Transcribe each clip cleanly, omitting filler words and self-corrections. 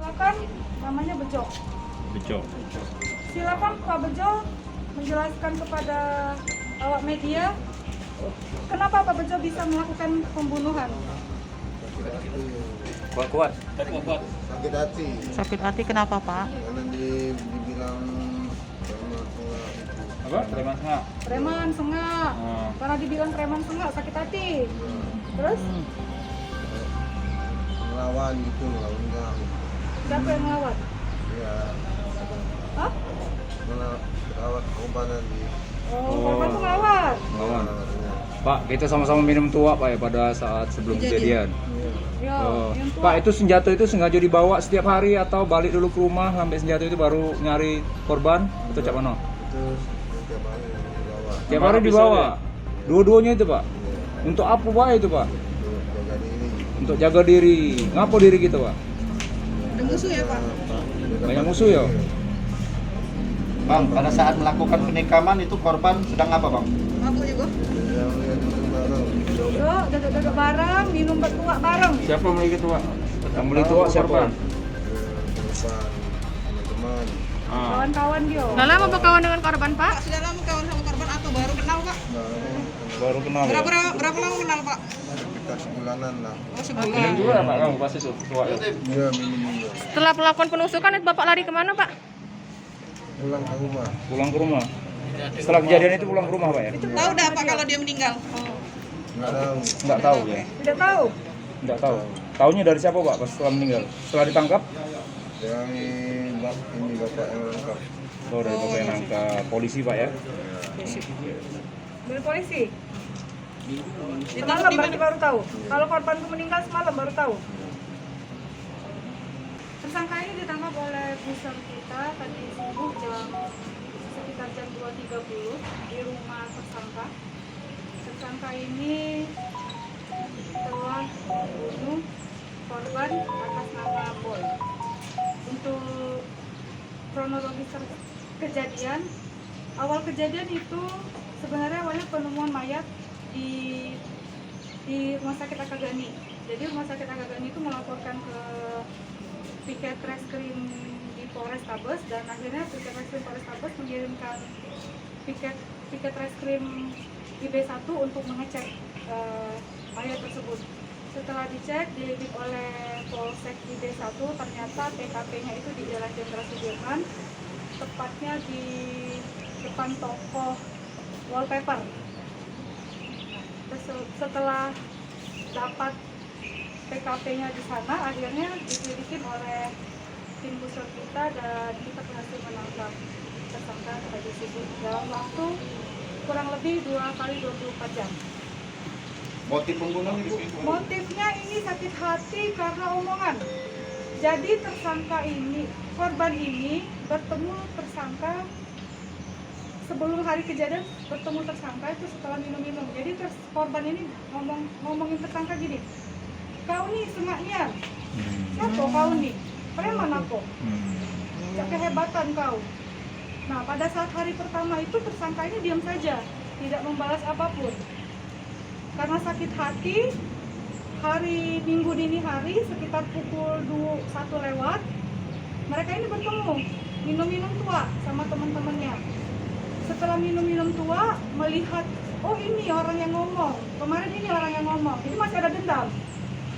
bersangkutan namanya Bejo. Bejo. Silakan Pak Bejo menjelaskan kepada awak media kenapa Pak Bejo bisa melakukan pembunuhan. Kuat. Sakit hati Sakit hati kenapa Pak? karena dibilang Apa? Preman nggak? Preman sengak. Oh. Karena dibilang preman sengak sakit hati. Terus melawan gitu, melawan enggak siapa yang melawat? ya Hah? merawat korban tadi. Oh, korban tuh melawat. Lawan. Pak, kita sama-sama minum tua Pak ya pada saat sebelum kejadian. Yo, Oh. yang tua. Pak, itu senjata itu sengaja dibawa setiap hari atau balik dulu ke rumah sampai senjata itu baru nyari korban atau cak mana? Itu setiap hari dibawa Tiap hari dibawa. Dua-duanya itu Pak. Untuk apa Pak itu Pak? untuk jaga diri. Untuk jaga diri. Ngapa diri gitu Pak? Ada musuh ya Pak? Banyak musuh ya. Bang, pada saat melakukan penikaman itu korban sedang apa, Bang? Mabuk juga? Yang lihat itu bareng Yo, duduk bareng, minum bertua bareng. Siapa beli gitu Pak? Yang beli tua siapa? korban teman-teman. Ah. Kawan-kawan dia. Udah lama berkawan dengan korban Pak? Sudah lama kawan sama korban atau baru kenal Pak? Baru kenal ya? Berapa lama kenal Pak? Sekitar sebulanan lah. Oh sebulan. Minum juga ya Pak, kamu pasti tuh tua ya? Iya, minum juga. Setelah melakukan penusukan itu Bapak lari kemana Pak? Pulang ke rumah. Pulang ke rumah. Setelah kejadian itu pulang ke rumah Pak ya? Tahu dah Pak kalau dia meninggal? Nggak tahu. Nggak tahu ya? Tidak tahu. Nggak tahu. Taunya dari siapa Pak pas setelah meninggal? Setelah ditangkap? Dari ini bapak yang lengkap. Oh dari bapak yang nangkap polisi Pak ya? Dari polisi. Semalam berarti baru tahu. Kalau korban itu meninggal semalam baru tahu. Tersangka ini ditangkap oleh pusat kita tadi subuh sekitar jam 2.30 di rumah tersangka. Tersangka ini telah membunuh korban atas nama Boy. Untuk kronologis kejadian, awal kejadian itu sebenarnya awalnya penemuan mayat di Rumah Sakit Akagani. Jadi Rumah Sakit Akagani itu melaporkan ke piket reskrim di Polrestabes dan akhirnya piket reskrim Polrestabes mengirimkan piket reskrim IB1 untuk mengecek mayat tersebut. Setelah dicek dilidik oleh Polsek IB1 ternyata TKP-nya itu di Jalan Jenderal Sudirman, tepatnya di depan toko wallpaper. Setelah dapat TKP-nya di sana, akhirnya diselidikin oleh tim busur kita dan kita berhasil menangkap tersangka tadi subuh dalam waktu kurang lebih 2 kali 24 jam. Motif pembunuhan Ibu? Motifnya ini sakit hati karena omongan. Jadi tersangka ini, korban ini bertemu tersangka sebelum hari kejadian, bertemu tersangka itu setelah minum-minum. Jadi korban ini ngomongin tersangka gini, kau nih sengaknya, siapa kau nih? Preman aku, kehebatan kau. Nah pada saat hari pertama itu tersangka ini diam saja, tidak membalas apapun. Karena sakit hati, hari Minggu dini hari sekitar pukul 1 lewat, mereka ini bertemu, minum-minum tua sama teman-temannya. Setelah minum-minum tua, melihat, oh ini orang yang ngomong, kemarin ini orang yang ngomong, ini masih ada dendam.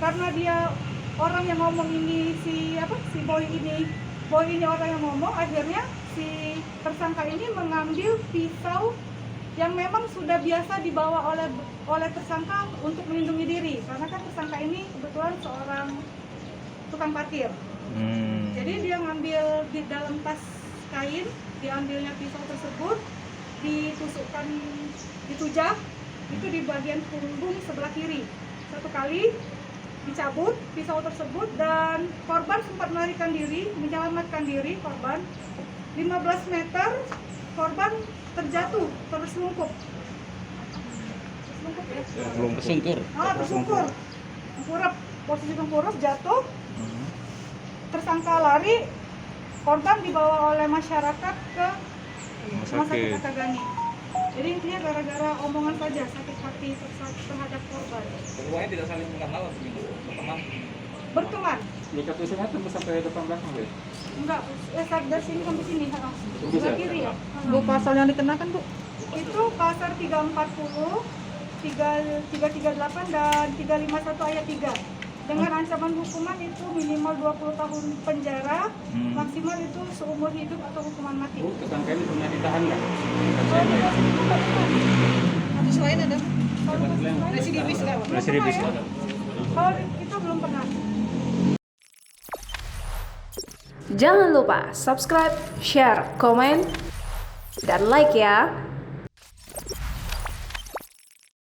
Karena dia orang yang ngomong ini, si Boy ini orang yang ngomong, akhirnya si tersangka ini mengambil pisau yang memang sudah biasa dibawa oleh tersangka untuk melindungi diri, karena kan tersangka ini kebetulan seorang tukang parkir. Jadi dia ngambil di dalam tas kain, diambilnya pisau tersebut, ditusukkan, ditujak itu di bagian punggung sebelah kiri. 1 kali dicabut pisau tersebut dan korban sempat melarikan diri, menyelamatkan diri korban. 15 meter korban terjatuh, terselungkup ya? Tersungkur. Tersungkur, tengkurap, posisi tengkurap, jatuh. Tersangka lari, korban dibawa oleh masyarakat ke Rumah Sakit Akagani. Jadi intinya gara-gara omongan saja, sakit hati terhadap korban. Keduanya tidak saling mengenal atau teman? berteman. Dekat usianya tembus sampai depan belakang ya? Enggak, start dari sini sampai sini. Sebelah kiri ya. Bu, pasal yang dikenakan Bu? Itu pasal 340, 338 dan 351 ayat 3. Dengan ancaman hukuman itu minimal 20 tahun penjara, maksimal itu seumur hidup atau hukuman mati. Bu, tersangka ini pernah ditahan nggak? Kasus lain ada? Kalau Residivis nggak? belum Residivis pernah ya. ada. Kalau itu belum pernah. Jangan lupa subscribe, share, komen, dan like ya.